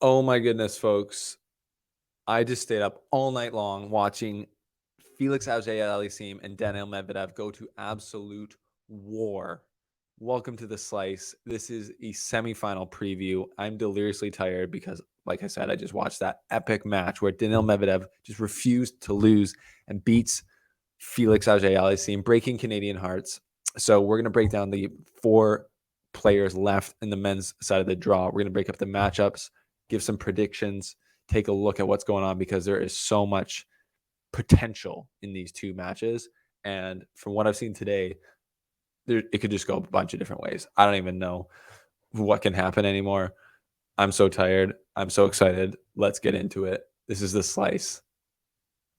Oh my goodness, folks. I just stayed up all night long watching Felix Auger-Aliassime and Daniil Medvedev go to absolute war. Welcome to the slice. This is a semifinal preview. I'm deliriously tired because, like I said, I just watched that epic match where Daniil Medvedev just refused to lose and beats Felix Auger-Aliassime, breaking Canadian hearts. So we're going to break down the 4 players left in the men's side of the draw. We're going to break up the matchups, give some predictions, take a look at what's going on because there is so much potential in these 2 matches. And from what I've seen today, it could just go a bunch of different ways. I don't even know what can happen anymore. I'm so tired. I'm so excited. Let's get into it. This is the slice.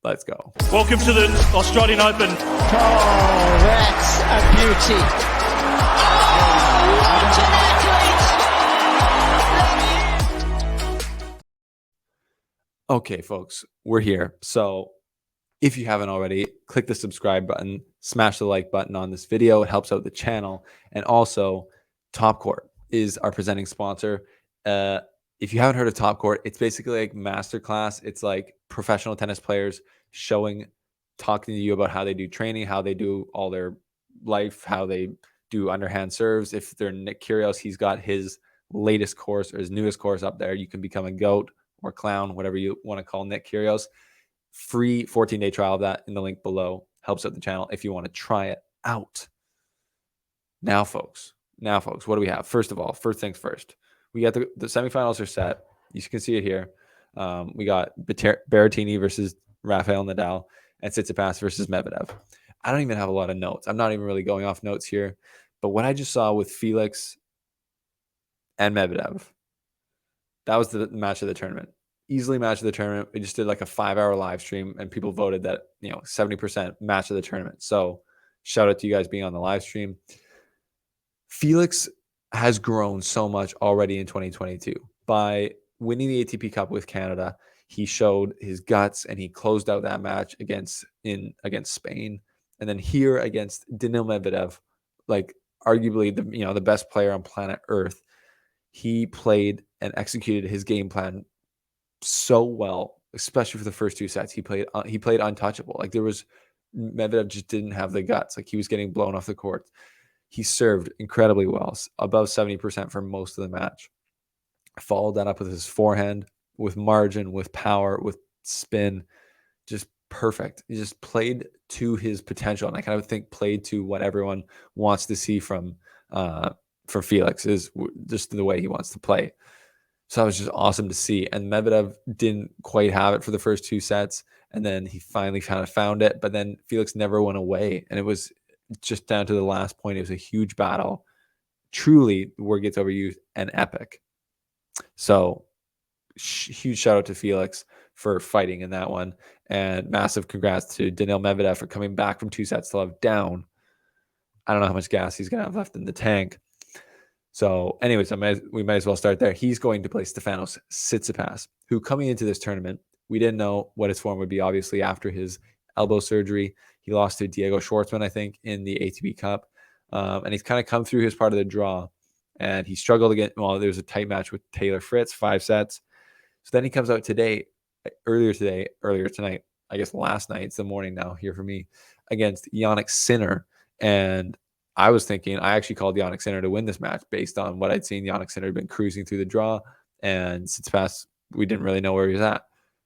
Let's go. Welcome to the Australian Open. Oh, that's a beauty. Oh, what an athlete! Okay, folks, we're here. So if you haven't already, click the subscribe button, smash the like button on this video. It helps out the channel. And also, Top Court is our presenting sponsor. If you haven't heard of Top Court, it's basically like masterclass. It's like professional tennis players talking to you about how they do training, how they do all their life, how they do underhand serves. If they're Nick Kyrgios, he's got his latest course or his newest course up there. You can become a GOAT or clown, whatever you want to call Nick Kyrgios. Free 14-day trial of that in the link below. Helps out the channel if you want to try it out. Now, folks, what do we have? First of all, first things first. We got the semifinals are set. You can see it here. We got Berrettini versus Rafael Nadal and Tsitsipas versus Medvedev. I don't even have a lot of notes. I'm not even really going off notes here. But what I just saw with Felix and Medvedev, that was the match of the tournament. Easily match of the tournament. We just did like a 5-hour live stream and people voted that, 70% match of the tournament. So shout out to you guys being on the live stream. Felix has grown so much already in 2022 by winning the ATP Cup with Canada. He showed his guts and he closed out that match against Spain. And then here against Daniil Medvedev, like arguably the best player on planet Earth, he played and executed his game plan so well, especially for the first 2 sets. He played untouchable. Like Medvedev just didn't have the guts. Like he was getting blown off the court. He served incredibly well, above 70% for most of the match. Followed that up with his forehand, with margin, with power, with spin, just perfect. He just played to his potential, and I kind of think played to what everyone wants to see from Felix, is just the way he wants to play. So that was just awesome to see. And Medvedev didn't quite have it for the first 2 sets, and then he finally kind of found it. But then Felix never went away, and it was just down to the last point. It was a huge battle. Truly, the word gets overused, and epic. So huge shout out to Felix for fighting in that one. And massive congrats to Daniil Medvedev for coming back from 2 sets to love down. I don't know how much gas he's going to have left in the tank. So anyways, we might as well start there. He's going to play Stefanos Tsitsipas, who coming into this tournament, we didn't know what his form would be, obviously, after his elbow surgery. He lost to Diego Schwartzman, I think, in the ATP Cup. And he's kind of come through his part of the draw. And he struggled again. Well, there was a tight match with Taylor Fritz, 5 sets. So then he comes out earlier tonight, I guess last night, it's the morning now here for me, against Jannik Sinner. And I was thinking, I actually called Jannik Sinner to win this match based on what I'd seen. Jannik Sinner had been cruising through the draw, and Tsitsipas, we didn't really know where he was at.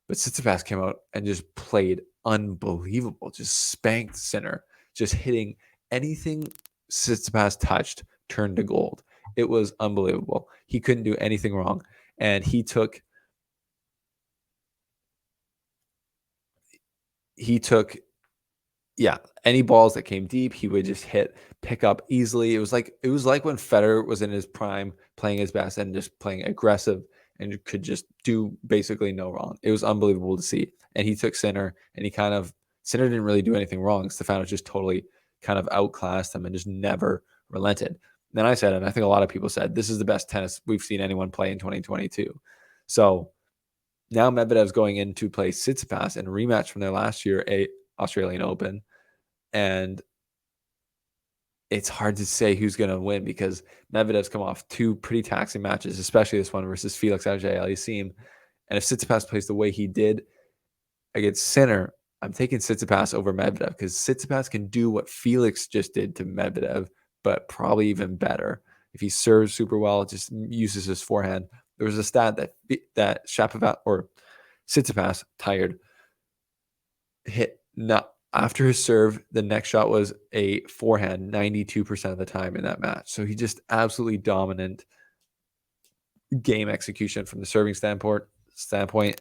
But Tsitsipas came out and just played unbelievable, just spanked Sinner, just hitting anything Tsitsipas touched turned to gold. It was unbelievable. He couldn't do anything wrong. And he took any balls that came deep, he would just pick up easily. It was like when Federer was in his prime, playing his best and just playing aggressive and could just do basically no wrong. It was unbelievable to see. And he took Sinner, and Sinner didn't really do anything wrong. Stefanos just totally kind of outclassed him and just never relented. Then I said, and I think a lot of people said, this is the best tennis we've seen anyone play in 2022. So now Medvedev's going in to play Tsitsipas and rematch from their last year, Australian Open. And it's hard to say who's going to win because Medvedev's come off 2 pretty taxing matches, especially this one versus Felix Auger-Aliassime. And if Tsitsipas plays the way he did against Sinner, I'm taking Tsitsipas over Medvedev because Tsitsipas can do what Felix just did to Medvedev, but probably even better. If he serves super well, just uses his forehand. There was a stat that Shapovalov or Tsitsipas hit not after his serve, the next shot was a forehand 92% of the time in that match. So he just absolutely dominant game execution from the serving standpoint.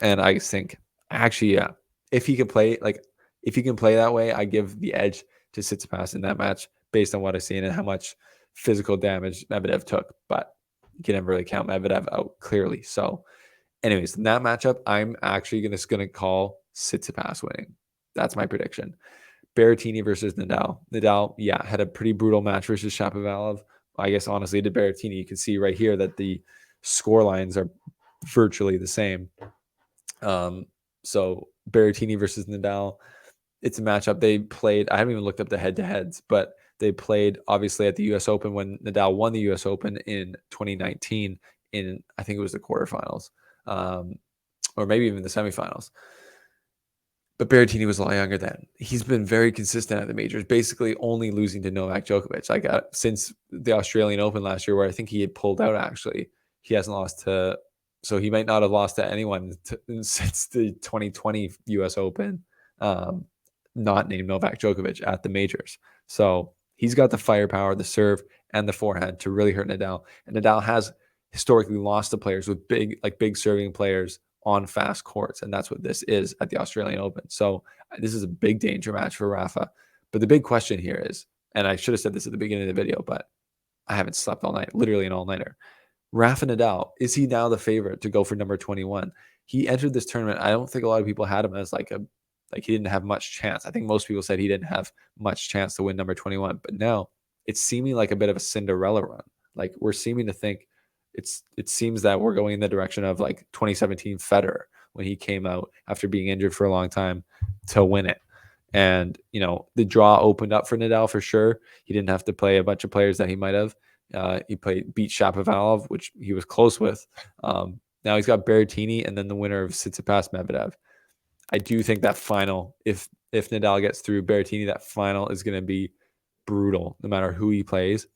And I think actually, yeah, if he can play that way, I give the edge to Tsitsipas in that match based on what I've seen and how much physical damage Medvedev took. But you can never really count Medvedev out clearly. So, anyways, in that matchup, I'm actually just gonna call Tsitsipas winning. That's my prediction. Berrettini versus Nadal. Nadal, yeah, had a pretty brutal match versus Shapovalov. I guess honestly, to Berrettini, you can see right here that the score lines are virtually the same. So Berrettini versus Nadal, it's a matchup they played. I haven't even looked up the head-to-heads, but they played obviously at the U.S. Open when Nadal won the U.S. Open in 2019 in, I think it was the quarterfinals, or maybe even the semifinals. But Berrettini was a lot younger then. He's been very consistent at the majors, basically only losing to Novak Djokovic. Like since the Australian Open last year, where I think he had pulled out. Actually, he hasn't lost to. So he might not have lost to anyone since the 2020 U.S. Open, not named Novak Djokovic at the majors. So he's got the firepower, the serve, and the forehand to really hurt Nadal. And Nadal has historically lost to players with big serving players on fast courts, and that's what this is at the Australian Open. So this is a big danger match for Rafa. But the big question here is, and I should have said this at the beginning of the video, but I haven't slept all night, literally an all-nighter. Rafa Nadal, is he now the favorite to go for number 21? He entered this tournament. I don't think a lot of people had him as like he didn't have much chance. I think most people said he didn't have much chance to win number 21. But now it's seeming like a bit of a Cinderella run. Like we're seeming to think it seems that we're going in the direction of like 2017 Federer when he came out after being injured for a long time to win it. And, the draw opened up for Nadal for sure. He didn't have to play a bunch of players that he might have. He beat Shapovalov, which he was close with. Now he's got Berrettini and then the winner of Tsitsipas Medvedev. I do think that final, if Nadal gets through Berrettini, that final is going to be brutal no matter who he plays.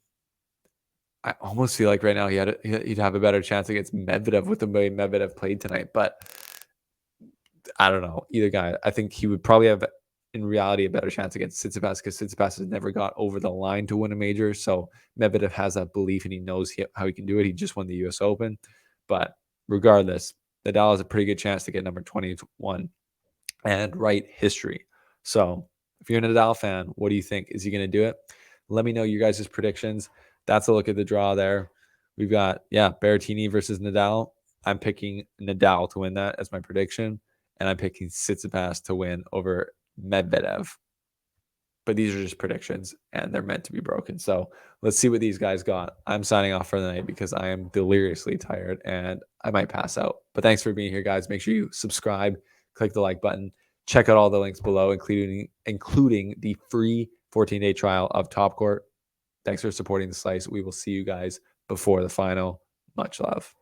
I almost feel like right now he'd have a better chance against Medvedev with the way Medvedev played tonight. But I don't know. Either guy, I think he would probably have, in reality, a better chance against Tsitsipas because Tsitsipas has never got over the line to win a major. So Medvedev has that belief and he knows how he can do it. He just won the U.S. Open. But regardless, Nadal has a pretty good chance to get number 21 and write history. So if you're a Nadal fan, what do you think? Is he going to do it? Let me know your guys' predictions. That's a look at the draw there. We've got, Berrettini versus Nadal. I'm picking Nadal to win that as my prediction. And I'm picking Tsitsipas to win over Medvedev. But these are just predictions, and they're meant to be broken. So let's see what these guys got. I'm signing off for the night because I am deliriously tired, and I might pass out. But thanks for being here, guys. Make sure you subscribe, click the like button. Check out all the links below, including the free 14-day trial of Top Court. Thanks for supporting the slice. We will see you guys before the final. Much love.